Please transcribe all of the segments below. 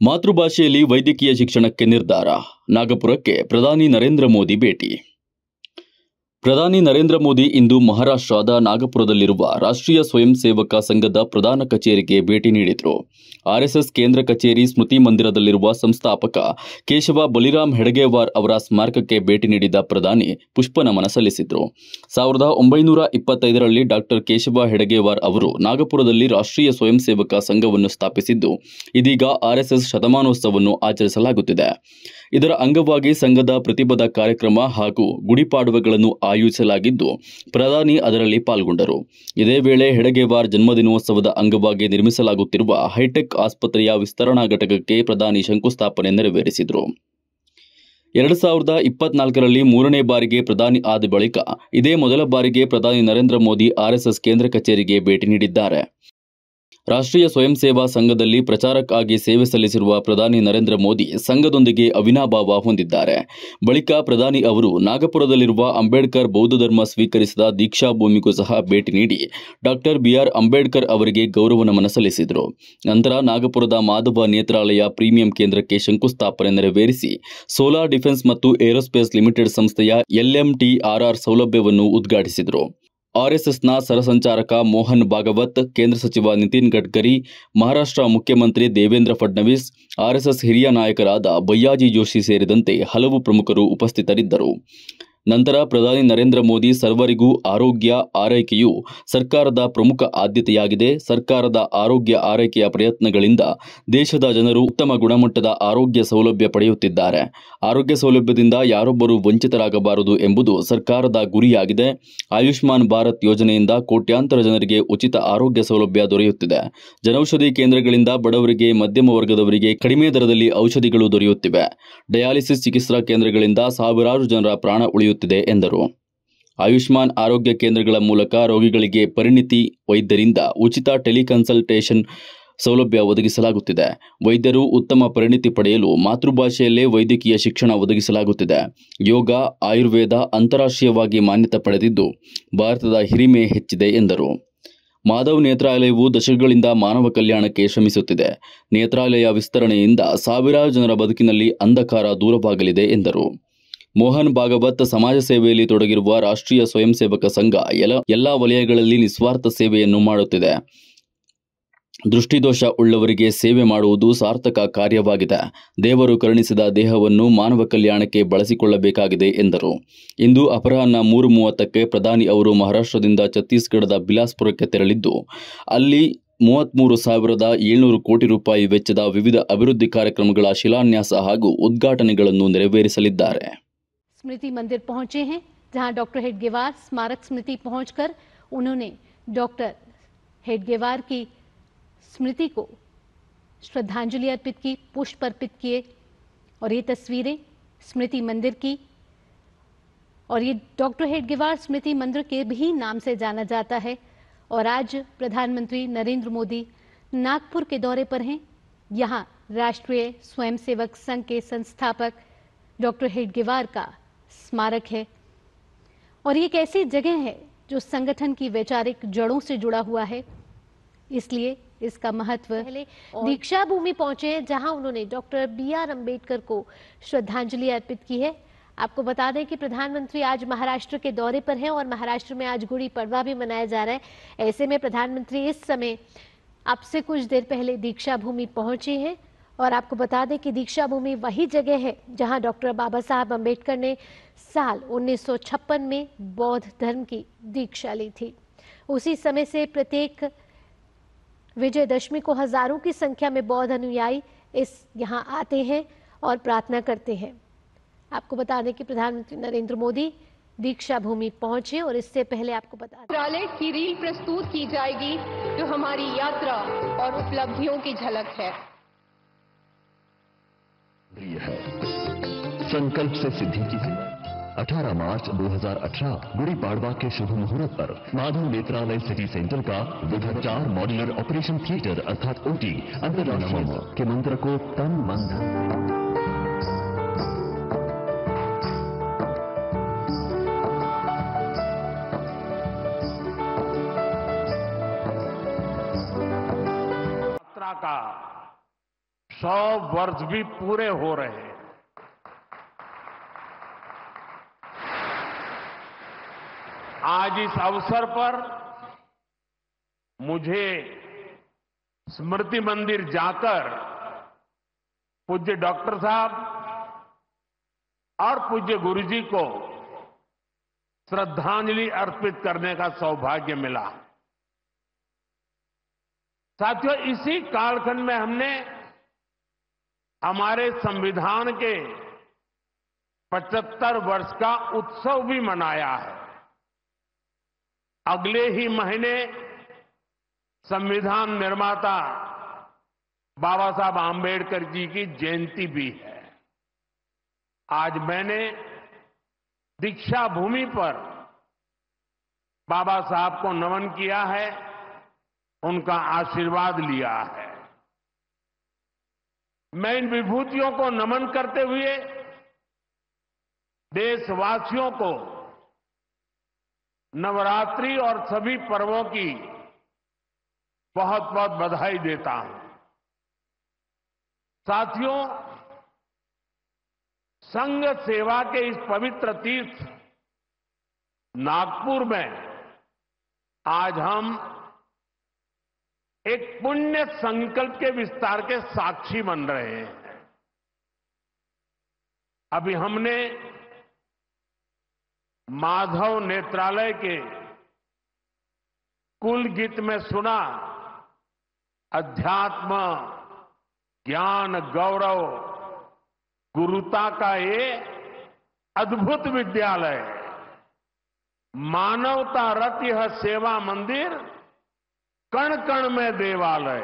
ಮಾತೃಭಾಷೆಯಲ್ಲಿ ವೈದ್ಯಕೀಯ ಶಿಕ್ಷಣಕ್ಕೆ ನಿರ್ಧಾರ. ನಾಗಪುರಕ್ಕೆ ಪ್ರಧಾನಿ ನರೇಂದ್ರ ಮೋದಿ ಭೇಟಿ. ಪ್ರಧಾನಿ ನರೇಂದ್ರ ಮೋದಿ ಇಂದು ಮಹಾರಾಷ್ಟ್ರದ ನಾಗಪುರದಲ್ಲಿರುವ ರಾಷ್ಟ್ರೀಯ ಸ್ವಯಂ ಸೇವಕ ಸಂಘದ ಪ್ರಧಾನ ಕಚೇರಿಗೆ ಭೇಟಿ ನೀಡಿದರು. ಆರ್ಎಸ್ಎಸ್ ಕೇಂದ್ರ ಕಚೇರಿ ಸ್ಮೃತಿ ಮಂದಿರದಲ್ಲಿರುವ ಸಂಸ್ಥಾಪಕ ಕೇಶವ ಬಲಿರಾಮ್ ಹೆಡ್ಗೇವಾರ್ ಅವರ ಸ್ಮಾರಕಕ್ಕೆ ಭೇಟಿ ನೀಡಿದ ಪ್ರಧಾನಿ ಪುಷ್ಪನಮನ ಸಲ್ಲಿಸಿದರು. 1925ರಲ್ಲಿ ಡಾಕ್ಟರ್ ಕೇಶವ ಹೆಡ್ಗೇವಾರ್ ಅವರು ನಾಗಪುರದಲ್ಲಿ ರಾಷ್ಟ್ರೀಯ ಸ್ವಯಂ ಸೇವಕ ಸಂಘವನ್ನು ಸ್ಥಾಪಿಸಿದ್ದು, ಇದೀಗ ಆರ್ಎಸ್ಎಸ್ ಶತಮಾನೋತ್ಸವವನ್ನು ಆಚರಿಸಲಾಗುತ್ತಿದೆ. ಇದರ ಅಂಗವಾಗಿ ಸಂಘದ ಪ್ರತಿಭದ ಕಾರ್ಯಕ್ರಮ ಹಾಗೂ ಗುಡಿಪಾಡುವೆಗಳನ್ನು ಆಯೋಜಿಸಲಾಗಿದ್ದು, ಪ್ರಧಾನಿ ಅದರಲ್ಲಿ ಪಾಲ್ಗೊಂಡರು. ಇದೇ ವೇಳೆ ಹೆಡ್ಗೇವಾರ್ ಜನ್ಮದಿನೋತ್ಸವದ ಅಂಗವಾಗಿ ನಿರ್ಮಿಸಲಾಗುತ್ತಿರುವ ಹೈಟೆಕ್ ಆಸ್ಪತ್ರೆಯ ವಿಸ್ತರಣಾ ಘಟಕಕ್ಕೆ ಪ್ರಧಾನಿ ಶಂಕುಸ್ಥಾಪನೆ ನೆರವೇರಿಸಿದರು. 2024ರಲ್ಲಿ 3ನೇ ಬಾರಿಗೆ ಪ್ರಧಾನಿ ಆದ ಬಳಿಕ ಇದೇ ಮೊದಲ ಬಾರಿಗೆ ಪ್ರಧಾನಿ ನರೇಂದ್ರ ಮೋದಿ ಆರ್ಎಸ್ಎಸ್ ಕೇಂದ್ರ ಕಚೇರಿಗೆ ಭೇಟಿ ನೀಡಿದ್ದಾರೆ. ರಾಷ್ಟ್ರೀಯ ಸ್ವಯಂ ಸೇವಾ ಸಂಘದಲ್ಲಿ ಪ್ರಚಾರಕ್ಕಾಗಿ ಸೇವೆ ಸಲ್ಲಿಸಿರುವ ಪ್ರಧಾನಿ ನರೇಂದ್ರ ಮೋದಿ ಸಂಘದೊಂದಿಗೆ ಅವಿನಾಭಾವ ಹೊಂದಿದ್ದಾರೆ. ಬಳಿಕ ಪ್ರಧಾನಿ ಅವರು ನಾಗಪುರದಲ್ಲಿರುವ ಅಂಬೇಡ್ಕರ್ ಬೌದ್ಧ ಧರ್ಮ ಸ್ವೀಕರಿಸಿದ ದೀಕ್ಷಾ ಭೂಮಿಗೂ ಸಹ ಭೇಟಿ ನೀಡಿ ಡಾಕ್ಟರ್ ಬಿಆರ್ ಅಂಬೇಡ್ಕರ್ ಅವರಿಗೆ ಗೌರವ ನಮನ ಸಲ್ಲಿಸಿದರು. ನಂತರ ನಾಗಪುರದ ಮಾಧವ ನೇತ್ರಾಲಯ ಪ್ರೀಮಿಯಂ ಕೇಂದ್ರಕ್ಕೆ ಶಂಕುಸ್ಥಾಪನೆ ನೆರವೇರಿಸಿ ಸೋಲಾರ್ ಡಿಫೆನ್ಸ್ ಮತ್ತು ಏರೋಸ್ಪೇಸ್ ಲಿಮಿಟೆಡ್ ಸಂಸ್ಥೆಯ LMTRR ಸೌಲಭ್ಯವನ್ನು ಉದ್ಘಾಟಿಸಿದರು. ಆರ್ಎಸ್ಎಸ್ನ ಸರಸಂಚಾರಕ ಮೋಹನ್ ಭಾಗವತ್, ಕೇಂದ್ರ ಸಚಿವ ನಿತಿನ್ ಗಡ್ಕರಿ, ಮಹಾರಾಷ್ಟ್ರ ಮುಖ್ಯಮಂತ್ರಿ ದೇವೇಂದ್ರ ಫಡ್ನವೀಸ್, ಆರ್ಎಸ್ಎಸ್ ಹಿರಿಯ ನಾಯಕರಾದ ಭಯ್ಯಾಜಿ ಜೋಶಿ ಸೇರಿದಂತೆ ಹಲವು ಪ್ರಮುಖರು ಉಪಸ್ಥಿತರಿದ್ದರು. ನಂತರ ಪ್ರಧಾನಿ ನರೇಂದ್ರ ಮೋದಿ ಸರ್ವರಿಗೂ ಆರೋಗ್ಯ ಆರೈಕೆಯು ಸರ್ಕಾರದ ಪ್ರಮುಖ ಆದ್ಯತೆಯಾಗಿದೆ. ಸರ್ಕಾರದ ಆರೋಗ್ಯ ಆರೈಕೆಯ ಪ್ರಯತ್ನಗಳಿಂದ ದೇಶದ ಜನರು ಉತ್ತಮ ಗುಣಮಟ್ಟದ ಆರೋಗ್ಯ ಸೌಲಭ್ಯ ಪಡೆಯುತ್ತಿದ್ದಾರೆ. ಆರೋಗ್ಯ ಸೌಲಭ್ಯದಿಂದ ಯಾರೊಬ್ಬರೂ ವಂಚಿತರಾಗಬಾರದು ಎಂಬುದು ಸರ್ಕಾರದ ಗುರಿಯಾಗಿದೆ. ಆಯುಷ್ಮಾನ್ ಭಾರತ್ ಯೋಜನೆಯಿಂದ ಕೋಟ್ಯಾಂತರ ಜನರಿಗೆ ಉಚಿತ ಆರೋಗ್ಯ ಸೌಲಭ್ಯ ದೊರೆಯುತ್ತಿದೆ. ಜನೌಷಧಿ ಕೇಂದ್ರಗಳಿಂದ ಬಡವರಿಗೆ, ಮಧ್ಯಮ ವರ್ಗದವರಿಗೆ ಕಡಿಮೆ ದರದಲ್ಲಿ ಔಷಧಿಗಳು ದೊರೆಯುತ್ತಿವೆ. ಡಯಾಲಿಸಿಸ್ ಚಿಕಿತ್ಸಾ ಕೇಂದ್ರಗಳಿಂದ ಸಾವಿರಾರು ಜನರ ಪ್ರಾಣ ಉಳಿಯುತ್ತಿದೆ ಎಂದರು. ಆಯುಷ್ಮಾನ್ ಆರೋಗ್ಯ ಕೇಂದ್ರಗಳ ಮೂಲಕ ರೋಗಿಗಳಿಗೆ ಪರಿಣಿತಿ ವೈದ್ಯರಿಂದ ಉಚಿತ ಟೆಲಿಕನ್ಸಲ್ಟೇಷನ್ ಸೌಲಭ್ಯ ಒದಗಿಸಲಾಗುತ್ತಿದೆ. ವೈದ್ಯರು ಉತ್ತಮ ಪರಿಣಿತಿ ಪಡೆಯಲು ಮಾತೃಭಾಷೆಯಲ್ಲೇ ವೈದ್ಯಕೀಯ ಶಿಕ್ಷಣ ಒದಗಿಸಲಾಗುತ್ತಿದೆ. ಯೋಗ, ಆಯುರ್ವೇದ ಅಂತಾರಾಷ್ಟ್ರೀಯವಾಗಿ ಮಾನ್ಯತೆ ಪಡೆದಿದ್ದು, ಭಾರತದ ಹಿರಿಮೆ ಹೆಚ್ಚಿದೆ ಎಂದರು. ಮಾಧವ್ ನೇತ್ರಾಲಯವು ದಶಕಗಳಿಂದ ಮಾನವ ಕಲ್ಯಾಣಕ್ಕೆ ಶ್ರಮಿಸುತ್ತಿದೆ. ನೇತ್ರಾಲಯ ವಿಸ್ತರಣೆಯಿಂದ ಸಾವಿರಾರು ಜನರ ಬದುಕಿನಲ್ಲಿ ಅಂಧಕಾರ ದೂರವಾಗಲಿದೆ ಎಂದರು. ಮೋಹನ್ ಭಾಗವತ್ ಸಮಾಜ ಸೇವೆಯಲ್ಲಿ ತೊಡಗಿರುವ ರಾಷ್ಟ್ರೀಯ ಸ್ವಯಂ ಸೇವಕ ಸಂಘ ಎಲ್ಲಾ ವಲಯಗಳಲ್ಲಿ ನಿಸ್ವಾರ್ಥ ಸೇವೆಯನ್ನು ಮಾಡುತ್ತಿದೆ. ದೃಷ್ಟಿದೋಷ ಉಳ್ಳವರಿಗೆ ಸೇವೆ ಮಾಡುವುದು ಸಾರ್ಥಕ ಕಾರ್ಯವಾಗಿದೆ. ದೇವರು ಕರುಣಿಸಿದ ದೇಹವನ್ನು ಮಾನವ ಕಲ್ಯಾಣಕ್ಕೆ ಬಳಸಿಕೊಳ್ಳಬೇಕಾಗಿದೆ ಎಂದರು. ಇಂದು ಅಪರಾಹ್ನ 3:30ಕ್ಕೆ ಪ್ರಧಾನಿ ಅವರು ಮಹಾರಾಷ್ಟ್ರದಿಂದ ಛತ್ತೀಸ್ಗಢದ ಬಿಲಾಸ್ಪುರಕ್ಕೆ ತೆರಳಿದ್ದು, ಅಲ್ಲಿ 33,700 ಕೋಟಿ ರೂಪಾಯಿ ವೆಚ್ಚದ ವಿವಿಧ ಅಭಿವೃದ್ಧಿ ಕಾರ್ಯಕ್ರಮಗಳ ಶಿಲಾನ್ಯಾಸ ಹಾಗೂ ಉದ್ಘಾಟನೆಗಳನ್ನು ನೆರವೇರಿಸಲಿದ್ದಾರೆ. स्मृति मंदिर पहुंचे हैं, जहां डॉक्टर हेडगेवार स्मारक स्मृति पहुंचकर उन्होंने डॉक्टर हेडगेवार की स्मृति को श्रद्धांजलि अर्पित की, पुष्प अर्पित किए। और ये तस्वीरें स्मृति मंदिर की, और ये डॉक्टर हेडगेवार स्मृति मंदिर के भी नाम से जाना जाता है। और आज प्रधानमंत्री नरेंद्र मोदी नागपुर के दौरे पर हैं। यहाँ राष्ट्रीय स्वयंसेवक संघ के संस्थापक डॉक्टर हेडगेवार का स्मारक है, और ये एक ऐसी जगह है जो संगठन की वैचारिक जड़ों से जुड़ा हुआ है, इसलिए इसका महत्व। दीक्षा भूमि पहुंचे हैं, जहां उन्होंने डॉक्टर BR अंबेडकर को श्रद्धांजलि अर्पित की है। आपको बता दें कि प्रधानमंत्री आज महाराष्ट्र के दौरे पर हैं, और महाराष्ट्र में आज गुड़ी पड़वा भी मनाया जा रहा है। ऐसे में प्रधानमंत्री इस समय अब से कुछ देर पहले दीक्षा भूमि पहुंचे हैं। और आपको बता दें कि दीक्षा भूमि वही जगह है जहां डॉक्टर बाबा साहब अंबेडकर ने साल 1956 में बौद्ध धर्म की दीक्षा ली थी। उसी समय से प्रत्येक विजयदशमी को हजारों की संख्या में बौद्ध अनुयायी यहाँ आते हैं और प्रार्थना करते हैं। आपको बता दें कि प्रधानमंत्री नरेंद्र मोदी दीक्षा भूमि पहुंचे, और इससे पहले आपको बता दें मंत्रालय की रील प्रस्तुत की जाएगी, जो हमारी यात्रा और उपलब्धियों की झलक है। संकल्प से सिद्धि की है। 18 मार्च 2018 गुड़ी पाड़वा के शुभ मुहूर्त पर माधव नेत्रालय सिटी सेंटर का विधि 4 मॉड्यूलर ऑपरेशन थिएटर अर्थात OT अंतर्राष्ट्रीय के मंत्र को तन मन धन यात्रा का 100 वर्ष भी पूरे हो रहे हैं। आज इस अवसर पर मुझे स्मृति मंदिर जाकर पूज्य डॉक्टर साहब और पूज्य गुरुजी को श्रद्धांजलि अर्पित करने का सौभाग्य मिला। साथियों, इसी कालखंड में हमने हमारे संविधान के 75 वर्ष का उत्सव भी मनाया है। अगले ही महीने संविधान निर्माता बाबा साहब आंबेडकर जी की जयंती भी है। आज मैंने दीक्षा भूमि पर बाबा साहब को नमन किया है, उनका आशीर्वाद लिया है। मैं इन विभूतियों को नमन करते हुए देशवासियों को नवरात्रि और सभी पर्वों की बहुत बहुत बधाई देता हूं। साथियों, संघ सेवा के इस पवित्र तीर्थ नागपुर में आज हम एक पुण्य संकल्प के विस्तार के साक्षी बन रहे हैं। अभी हमने माधव नेत्रालय के कुल गीत में सुना, अध्यात्म ज्ञान गौरव गुरुता का ये अद्भुत विद्यालय, मानवता रत यह सेवा मंदिर, कण कण में देवालय।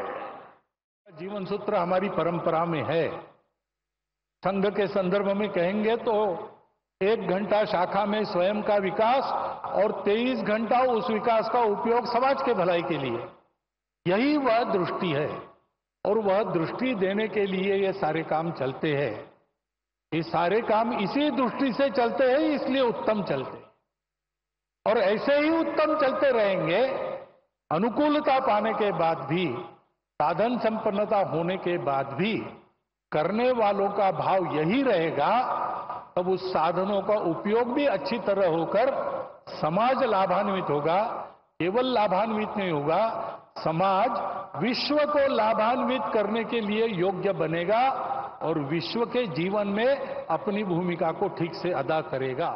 जीवन सूत्र हमारी परंपरा में है। संघ के संदर्भ में कहेंगे तो 1 घंटा शाखा में स्वयं का विकास और 23 घंटा उस विकास का उपयोग समाज के भलाई के लिए, यही वह दृष्टि है। और वह दृष्टि देने के लिए ये सारे काम चलते हैं। ये सारे काम इसी दृष्टि से चलते हैं, इसलिए उत्तम चलते और ऐसे ही उत्तम चलते रहेंगे। अनुकूलता पाने के बाद भी, साधन संपन्नता होने के बाद भी करने वालों का भाव यही रहेगा, तब उस साधनों का उपयोग भी अच्छी तरह होकर समाज लाभान्वित होगा। केवल लाभान्वित नहीं होगा, समाज विश्व को लाभान्वित करने के लिए योग्य बनेगा और विश्व के जीवन में अपनी भूमिका को ठीक से अदा करेगा।